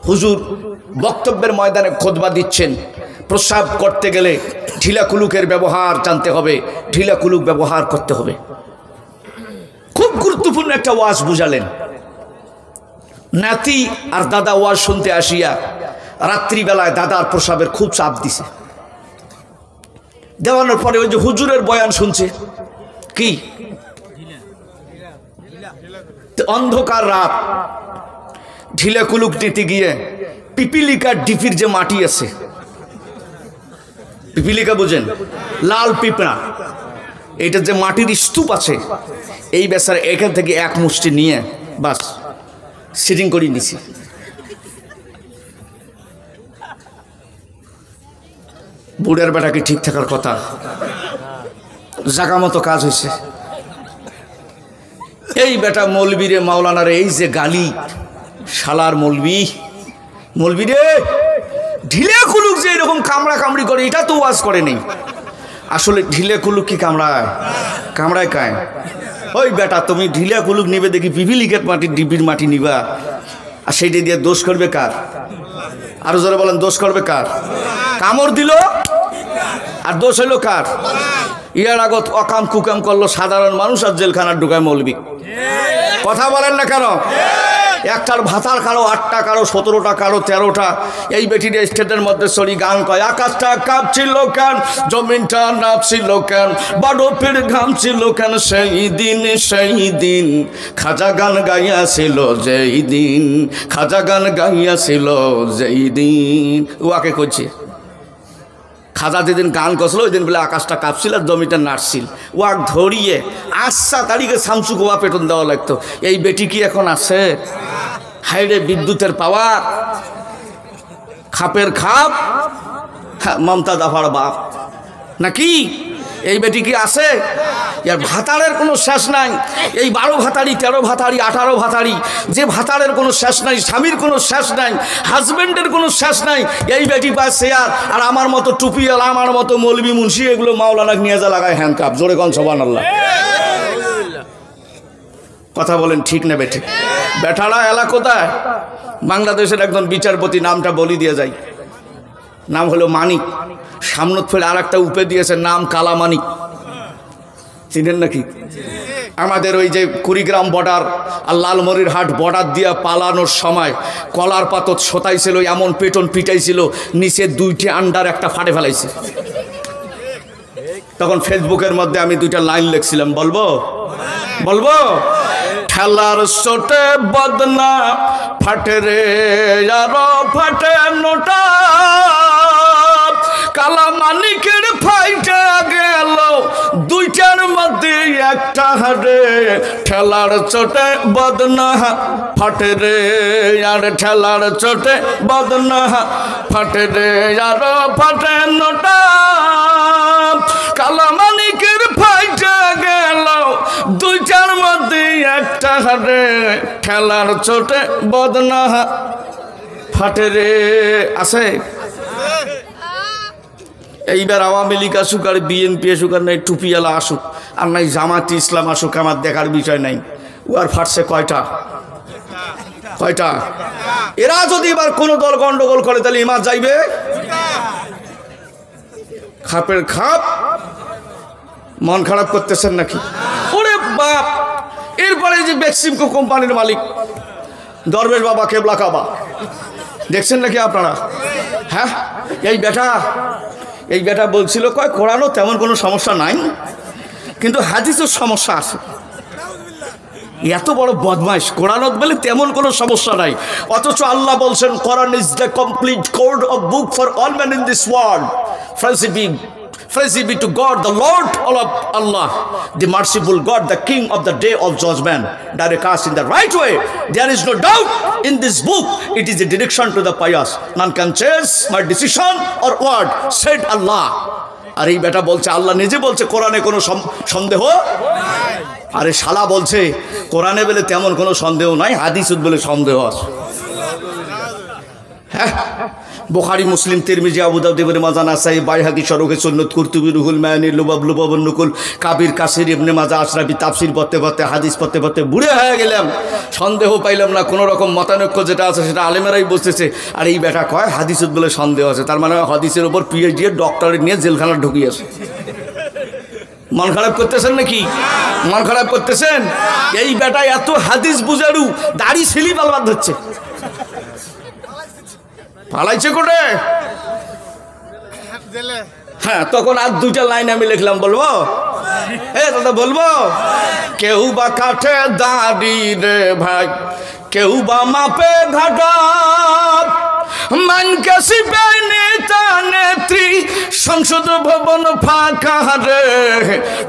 হুজুর বক্তব্যের ময়দানে খুতবা দিচ্ছেন, প্রস্রাব করতে গেলে ঢিলা কুলুকের ব্যবহার জানতে হবে, ঢিলা কুলুক ব্যবহার করতে হবে। খুব গুরুত্বপূর্ণ একটা ওয়াজ বুঝালেন। নাতি আর দাদা ওয়াজ শুনতে আসিয়া রাত্রিবেলায় দাদার প্রস্রাবের খুব চাপ দিছে। দেওয়ানোর পরে ওই যে হুজুরের বয়ান শুনছে, কি অন্ধকার রাত, ঢিলা কুলুক নিতে গিয়ে পিপিলিকার ডিপির যে মাটি আছে, পিপিলিকা বুঝেন, লাল পিঁপড়া, এইটার যে মাটির স্তূপ আছে, এই বেচারা এখান থেকে এক মুষ্টি নিয়ে বাস সিটিং করে নিছি। বুড়ার বেটা কি ঠিক থাকার কথা? জাগা মতো কাজ হয়েছে। এই বেটা মৌলবীরে মাওলানারে এই যে গালি, শালার মৌলবি, মৌলবি রে ঢিলে কুলুক যে এরকম কামড়া কামড়ি করে, এটা তো ওয়াজ করে নেই। আসলে ঢিলে কুলুক কি কামড়ায়? কামড়ায় কায়? ওই বেটা তুমি ঢিলা কুলুক নিবে দেখি পিপিলিকের মাটির ডিবির মাটি নিবা, আর সেইটা দিয়ে দোষ করবে কার? আরো জোরে বলেন, দোষ করবে কার? কামড় দিল আর দোষ হইল কার? ইয়ার আগত অকাম কুকাম করলো সাধারণ মানুষ, আর জেলখানার ঢুকায় মৌলবি। কথা বলেন না কেন? একটার ভাতার কারো 8টা, কারো 17টা, কারো 13টা। এই বেটির স্টেটের মধ্যে সরি গান কয়, আকাশটা কাঁপছিল কেন, জমিনটা নাপছিল কেন, বরফের ঘাম ছিল কেন, সেই দিন খাজা গান গাইয়াছিল যেই দিন, খাজা গান গাইয়াছিল যেই দিন। ওয়াকে করছে খাজা যেদিন গান করছিল ওই দিন বলে আকাশটা কাঁপছিল আর জমিটা নাড়ছিল। ওয়াক ধরিয়ে আচ্ছা তারিখে শামসু গোয়া পেটন দেওয়া লাগতো। এই বেটি কি এখন আছে? হাইরে বিদ্যুতের পাওয়ার, খাপের খাপ, মমতা দাফার বাপ নাকি? এই বেটি কি আছে? এর ভাতারের কোনো শেষ নাই। এই 12 ভাতারি, 13 ভাতারি, 18 ভাতারি, যে ভাতারের কোনো শেষ নাই, স্বামীর কোনো শেষ নাই, হাজবেন্ডের কোনো শেষ নাই। এই বেটি পায় শেয়ার, আর আমার মতো টুপিয়াল, আমার মতো মৌলবি মুন্সি এগুলো মাওলানাকে নিয়ে যা লাগায় হ্যান্ডকাপ। জোরে কোন সুবহানাল্লাহ। কথা বলেন ঠিক না বেঠে? বেঠারা এলা কোথায়? বাংলাদেশের একজন বিচারপতি, নামটা বলি দিয়ে যায়, নাম হলো মানিক। সামনত ফেলে আর একটা উপে দিয়েছে নাম কালামানিক, চিনেন নাকি? আমাদের ওই যে কুড়িগ্রাম বর্ডার আর লালমরির হাট বর্ডার দিয়া পালানোর সময় কলার পাতত শোতাইছিল, এমন পেটন পিটাইছিল, নিচে 2টি আন্ডার একটা ফাটে ফেলাইছে। তখন ফেসবুকের মধ্যে আমি 2টা লাইন লিখছিলাম, বলবো? ঠেলার চোটে বদনা ফাটে রে, আরো ফাটে নোটা, কালা মানিকের ফাইটা গেল 2টার মধ্যে একটা হারে। ঠেলার চোটে বদনা ফাটে রে, আর ঠেলার চোটে বদনা ফাটে রে, আরো ফাটে নোটা, কালা মানিকের ফাইটা গেল 2টার মধ্যে একটা হারে। ঠেলার চোটে বদনা ফাটে রে। আছে এইবার আওয়ামী লীগ আসুক আর বিএনপি আসুক আর নাই টুপিওয়ালা আসুক আর নাই জামাত ইসলাম আসুক, আমার দেখার বিষয় নাই। ও আর ফাটছে কয়টা? এরা যদি এবার কোনো দল গন্ডগোল করে তাহলে ইমাম যাইবে খাপের খাপ। মন খারাপ করতেছেন নাকি? ওরে বাপ! এরপরে যে বেক্সিমকো কোম্পানির মালিক দরবেশ বাবা কেবলা কাবা দেখছেন নাকি আপনারা? হ্যাঁ, এই বেটা বলছিল কয় কোরআনও তেমন কোনো সমস্যা নাই, কিন্তু হাদিসের সমস্যা আছে। এত বড় বদমাইশ! কোরআনত বলে তেমন কোনো সমস্যা নাই, অথচ আল্লাহ বলছেন Quran is the complete code of book for all man in this world. Praise be to God, the Lord of Allah, the merciful God, the King of the day of judgment. Direct us in the right way. There is no doubt in this book. It is a direction to the pious. None can change my decision or word, said Allah. আর এই বেটা বলছে, আল্লাহ নিজে বলছে কোরআনে কোনো সন্দেহ নাই। আরে শালা বলছে কোরআনে বলে তেমন কোনো সন্দেহ নাই, হাদিসে বলে সন্দেহ আছে। হ্যাঁ, বুখারী, মুসলিম, তিরমিজি, আবু দাউদ, ইবনে মাজাহ, নাসাই, বাইহাকী, শরহে সুন্নাত, কুরতুবী, রুহুল মায়ানি, লুবাবুন নুকুল, কাবির, কাসির, ইবনে মাজাহ, আশরাফি, তাফসীর পড়তে পড়তে, হাদিস পড়তে পড়তে বুড়ে হয়ে গেলাম। সন্দেহ পাইলাম না, কোনো রকম মতানৈক্য যেটা আছে সেটা আলেমেরাই বসতেছে। আর এই বেটা কয় হাদিসের বলে সন্দেহ আছে, তার মানে হাদিসের উপর পিএইচডি এর ডক্টরেট নিয়ে জেলখানা ঢুকিয়েছে। মন খারাপ করতেছেন নাকি? মন খারাপ করতেছেন? এই বেটা এত হাদিস বুঝারু, দাড়ি ছিলি পালবার ধরছে। পালাইছে কোটে? হ্যাঁ, তখন আর দুইটা লাইন আমি লিখলাম, বলবো? হ্যাঁ দাদা বলবো। কেউ বা কাঠে দাড়ি রে ভাই, কেউ বা মাপে ঘাটা, মানকে শিপে নেতা নেত্রী, সংসদ ভবন ফাঁকা রে,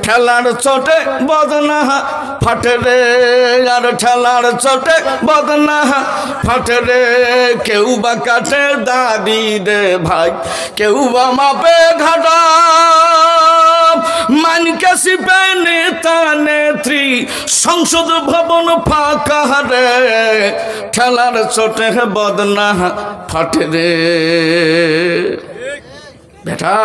ঠেলার চোটে বদনা ফাটে রে, আর ঠেলার চোটে বদনা ফাটে রে। কেউ বা কাঠে দাড়ি রে ভাই, কেউ বা মাপে ঘাটা, মানকে শিপে নেতা নেত্রী, সংসদ ভবন ফাঁকা রে, ঠেলার চোটে বদনা ফাটে রে। বেটা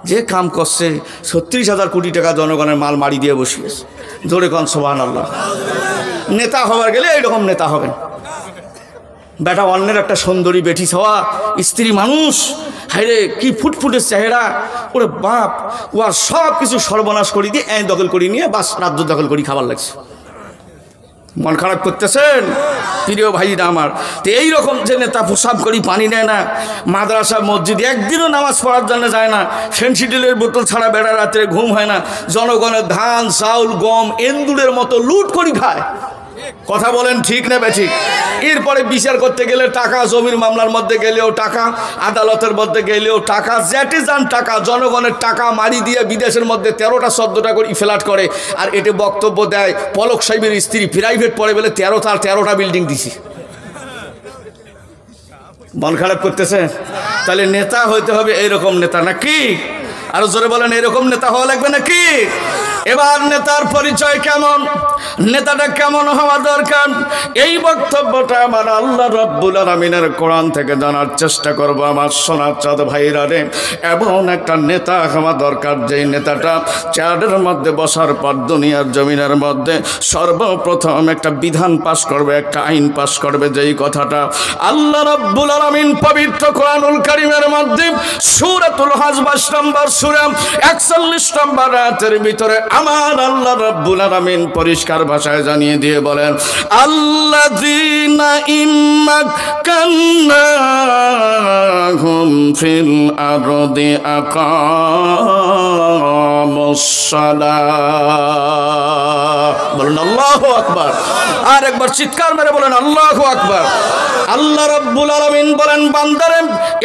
যে কাম করছে, 36,000 কোটি টাকা জনগণের মাল মারি দিয়ে বসিয়েছে। জোরে কন সুবহানাল্লাহ। নেতা হবার গেলে এইরকম নেতা হবেন। বেটা অন্যের একটা সুন্দরী বেটি ছাওয়া স্ত্রী মানুষ, হাইরে কি ফুটফুটে চেহারা, ওরে বাপ, ও আর সব কিছু সর্বনাশ করে দিয়ে দখল করে নিয়ে বাস রাজ্য দখল করে খাবার লাগছে। মন খারাপ করতেছেন প্রিয় ভাইরা আমার? তো এইরকম যে নেতা প্রসাব করি পানি নেয় না, মাদ্রাসা মসজিদ একদিনও নামাজ পড়ার জন্য যায় না, সেন্সিডিলের বোতল ছাড়া বেড়া রাত্রে ঘুম হয় না, জনগণের ধান চাউল গম এন্দুরের মতো লুট করি খায়। কথা বলেন ঠিক না বেঠিক? এরপরে বিচার করতে গেলে টাকা, জমির মামলার মধ্যে গেলেও টাকা, আদালতের মধ্যে গেলেও টাকা, যেটি যান টাকা, জনগণের টাকা মারি দিয়ে বিদেশের মধ্যে 13টা 14টা করে ফ্ল্যাট করে। আর এটি বক্তব্য দেয় পলক সাহেবের স্ত্রী প্রাইভেট পড়ে বলে 13টা বিল্ডিং দিছি। মন খারাপ করতেছে? তাহলে নেতা হইতে হবে এইরকম নেতা নাকি? আরো জোরে বলেন, এরকম নেতা হওয়া লাগবে নাকি? এবার নেতার পরিচয় কেমন, নেতাটা কেমন হওয়া দরকার, এই বক্তব্যটা আমার আল্লাহ রাব্বুল আলামিনের কোরআন থেকে জানার চেষ্টা করব আমার সোনার চাঁদ ভাইরা রে। এমন একটা নেতা হওয়া দরকার যেই নেতাটা চেয়ারের মধ্যে বসার পর দুনিয়ার জমিনের মধ্যে সর্বপ্রথম একটা বিধান পাশ করবে, একটা আইন পাশ করবে, যেই কথাটা আল্লাহ রাব্বুল আলামিন পবিত্র কোরআনুল কারীমের মধ্যে সূরাতুল হজ 22 নম্বর সূরা 41 নম্বর আয়াতের ভিতরে আমার আল্লাহ রাব্বুল আলামিন পরিষ্কার ভাষায় জানিয়ে দিয়ে বলেন, আল্লাযীনা ইম্মাক্কান্নাহুম ফিল আরদি আকামুস সালাহ। বলুন আল্লাহু আকবার। আর একবার চিৎকার মেরে বলেন আল্লাহু আকবার। আল্লাহ রাব্বুল আলামিন বলেন, বান্দারে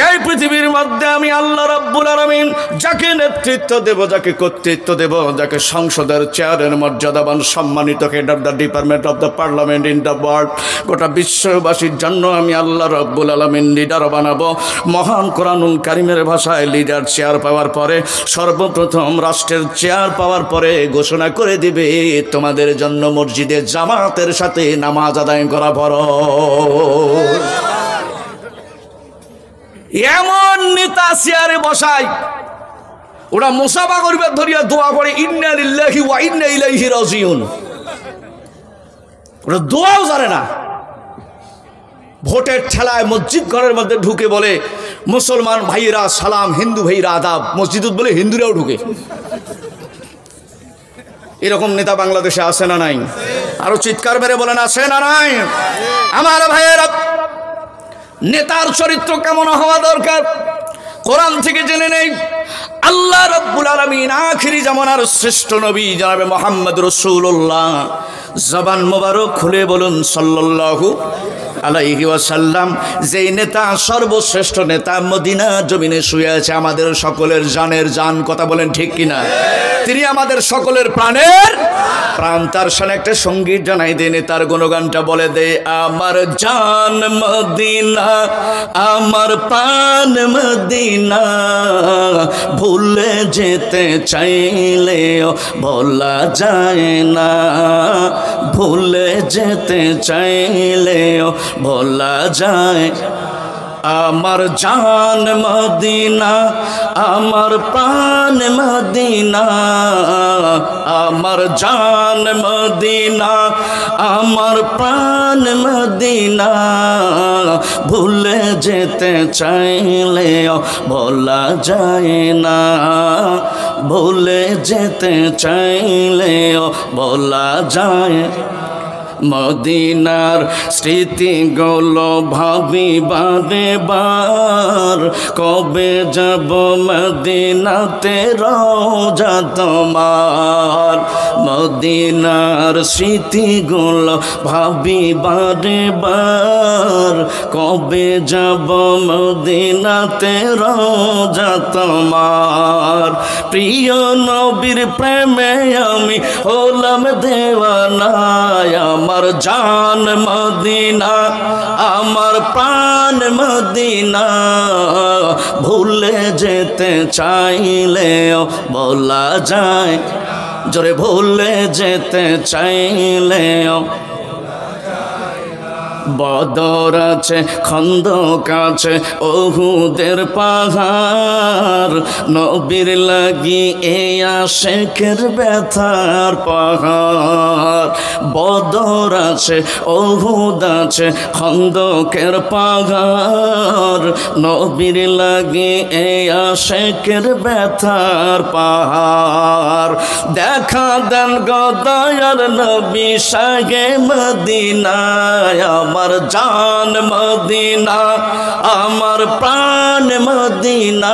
এই পৃথিবীর মধ্যে আমি আল্লাহ রাব্বুল আলামিন যাকে নেতৃত্ব দেব, যাকে কর্তৃত্ব দেব, যাকে সংসদের চেয়ারের মর্যাদাবান সম্মানিত head of the department of the parliament in the world, গোটা বিশ্ববাসীর জন্য আমি আল্লাহ রাব্বুল আলামিন লিডার বানাবো। মহান কোরআনুল কারীমের ভাষায় লিডার চেয়ার পাওয়ার পরে, সর্বপ্রথম রাষ্ট্রের চেয়ার পাওয়ার পরে ঘোষণা করে দিবে তোমাদের জন্য মসজিদে জামাতের সাথে নামাজ আদায় করা ফরজ। এমন নেতা চেয়ারে বসায়, ওরা মুসাফা করবে ধরিয়া দোয়া করে ইন্না লিল্লাহি ওয়া ইন্না ইলাইহি রাজিউন। ওরা দোয়াও জানে না। ভোটের ঠেলায় মসজিদ ঘরের মধ্যে ঢুকে বলে মুসলমান ভাইয়েরা সালাম, হিন্দু ভাইয়েরা আদাব, মসজিদ বলে হিন্দুরাও ঢুকে। এরকম নেতা বাংলাদেশে আছে না নাই? আরো চিৎকার মেরে বলেন আছে না নাই? আমার ভাইয়েরা, নেতার চরিত্র কেমন হওয়া দরকার কোরআন থেকে জেনে নেই। আল্লাহ রাব্বুল আলামিন আখিরি জামানার শ্রেষ্ঠ নবী জনাবে মুহাম্মদ রাসূলুল্লাহ, জবান মোবারক খুলে বলুন সাল্লাল্লাহু আলাইহি ওয়াসাল্লাম, যেই নেতা সর্বশ্রেষ্ঠ নেতা মদিনা জমিনে শুয়ে আছে, আমাদের সকলের জানের জান, কথা বলেন ঠিক কিনা? তিনি আমাদের সকলের প্রাণের প্রাণ। তার সামনে একটা সঙ্গীত জানাই দে, নেতার গুণগানটা বলে দে, আমার জান মদিনা, আমার প্রাণ মদিনা, ভুলে যেতে চাইলেও বলা যায় না, ভুলে যেতে চাইলেও বলা যায়। আমার জান মদিনা, আমার প্রাণ মদিনা, আমার জান মদিনা, আমার প্রাণ মদিনা। ভুলে যেতে চাইলেও বলা যায় না, ভুলে যেতে চাইলেও বলা যায়। মদিনার স্মৃতিগুলো ভাবি বারে বার, কবে যাব মদিনাতে রওজা তোমার। মদিনার স্মৃতিগুলো ভাবি বারে বার, কবে যাব মদিনাতে রওজা তোমার। প্রিয় নবীর প্রেমে আমি হলাম দেওয়ানা, আমার জান মদিনা, আমার প্রাণ মদিনা। ভুলে যেতে চাইলেও বলা যায়, জোরে ভুলে যেতে চাইলেও। বদর আছে, খন্দক আছে, ওহুদের পাহাড়, নবীর লাগি এই আশিকের ব্যথার পাহাড়। বদর আছে, ওহুদ আছে, খন্দকের পাহাড়, নবীর লাগি এই আশিকের ব্যথার পাহাড়। দেখা দেন গো দয়ার নবী শাহে মদিনায়, আমার জান মদিনা, আমার প্রাণ মদিনা,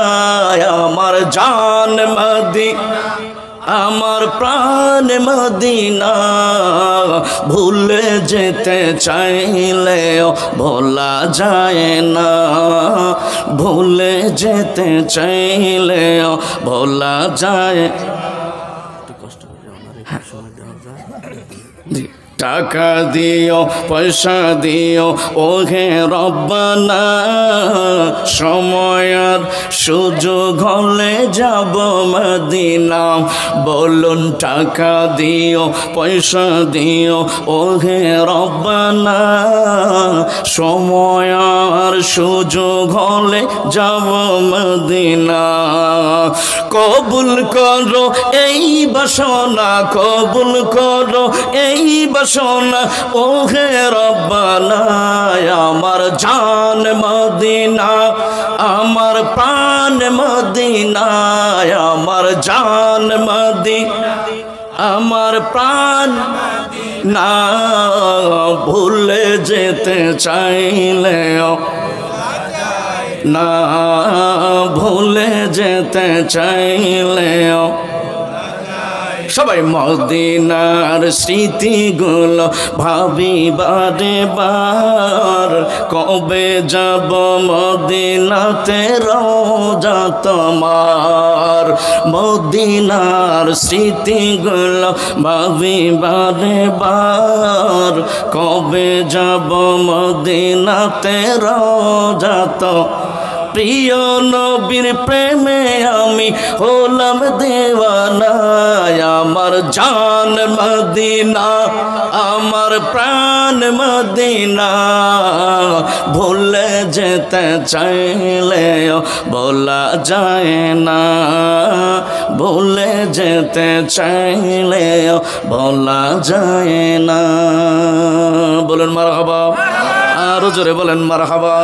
আমার জান মদিনা, আমার প্রাণ মদিনা। ভুলে যেতে চাইলেও বলা যায় না, ভুলে যেতে চাইলেও বলা যায়। টাকা দিও পয়সা দিও ওহে রব্বানা, সময় আর সুযোগ হলে যাব মদিনা। বলুন টাকা দিও পয়সা দিও ওহে রব্বানা, সময় আর সুযোগ হলে যাব মদিনা। কবুল করো এই বাসনা, কবুল করো এই বাসনা ওহে রব্বানা। আমার জান মদিনা, আমার প্রাণ মদিনা, আমার জান মদিনা, আমার প্রাণ না। ভুলে যেতে চাইলেও না, ভুলে যেতে চাইলেও। সবাই মদিনার স্মৃতিগুলো ভাবি বারে বার, কবে যাব মদিনাতে রওজা তোমার। মদিনার স্মৃতিগুলো ভাবি বারে বার, কবে যাব মদিনাতে রওজা তোমার। প্রিয় নবীর প্রেমে আমি হলাম দেওয়ানা, আমার জান মদিনা, আমার প্রাণ মদিনা। ভুলে যেতে চাইলেও বলা যায় না, ভুলে যেতে চাইলেও বলা যায় না। বলুন মারহাবা, আরো জোরে বলেন মারহাবা।